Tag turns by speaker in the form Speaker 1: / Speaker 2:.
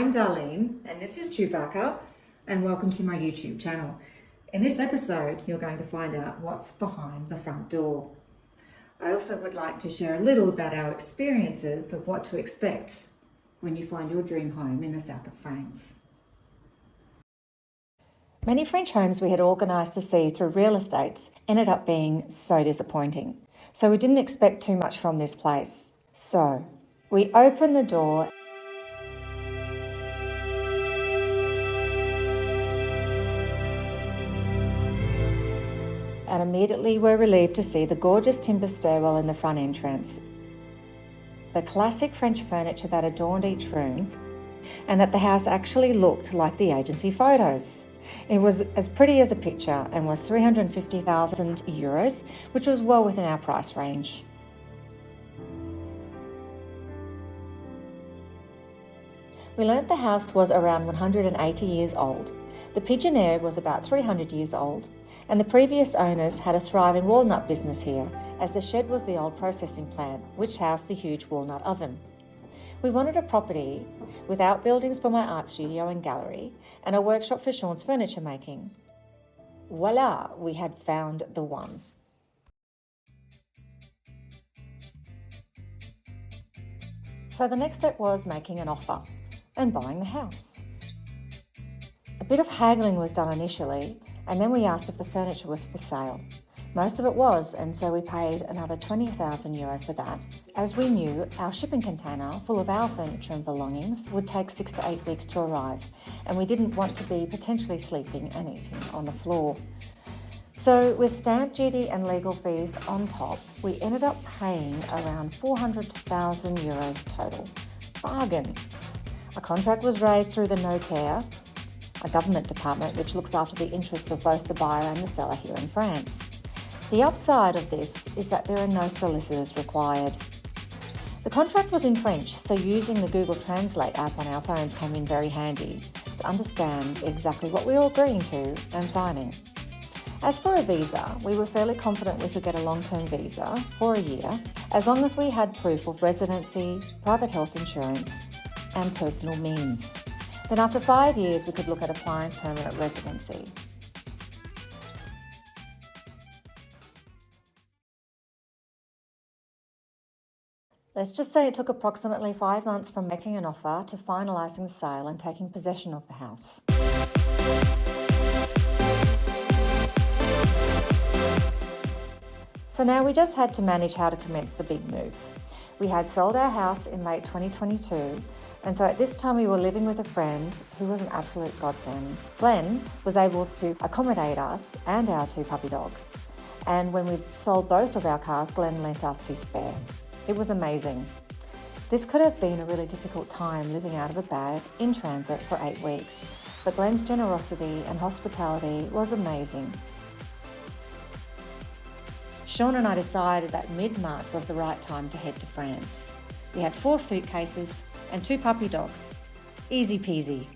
Speaker 1: I'm Darlene and this is Chewbacca, and welcome to my YouTube channel. In this episode, you're going to find out what's behind the front door. I also would like to share a little about our experiences of what to expect when you find your dream home in the south of France. Many French homes we had organised to see through real estates ended up being so disappointing. So we didn't expect too much from this place. So we opened the door and immediately were relieved to see the gorgeous timber stairwell in the front entrance, the classic French furniture that adorned each room, and that the house actually looked like the agency photos. It was as pretty as a picture and was 350,000 euros, which was well within our price range. We learnt the house was around 180 years old. The Pigeonnier was about 300 years old, and the previous owners had a thriving walnut business here, as the shed was the old processing plant, which housed the huge walnut oven. We wanted a property with outbuildings for my art studio and gallery, and a workshop for Shaun's furniture making. Voila, we had found the one. So the next step was making an offer and buying the house. A bit of haggling was done initially, and then we asked if the furniture was for sale. Most of it was, and so we paid another 20,000 euro for that, as we knew our shipping container full of our furniture and belongings would take 6 to 8 weeks to arrive, and we didn't want to be potentially sleeping and eating on the floor. So with stamp duty and legal fees on top, we ended up paying around 400,000 euros total. Bargain. A contract was raised through the notaire, a government department which looks after the interests of both the buyer and the seller here in France. The upside of this is that there are no solicitors required. The contract was in French, so using the Google Translate app on our phones came in very handy to understand exactly what we were agreeing to and signing. As for a visa, we were fairly confident we could get a long-term visa for a year, as long as we had proof of residency, private health insurance, and personal means. Then after 5 years, we could look at applying permanent residency. Let's just say it took approximately 5 months from making an offer to finalising the sale and taking possession of the house. So now we just had to manage how to commence the big move. We had sold our house in late 2022, and so at this time we were living with a friend who was an absolute godsend. Glenn was able to accommodate us and our 2 puppy dogs. And when we sold both of our cars, Glenn lent us his spare. It was amazing. This could have been a really difficult time living out of a bag in transit for 8 weeks, but Glenn's generosity and hospitality was amazing. Shaun and I decided that mid-March was the right time to head to France. We had 4 suitcases and 2 puppy dogs. Easy peasy.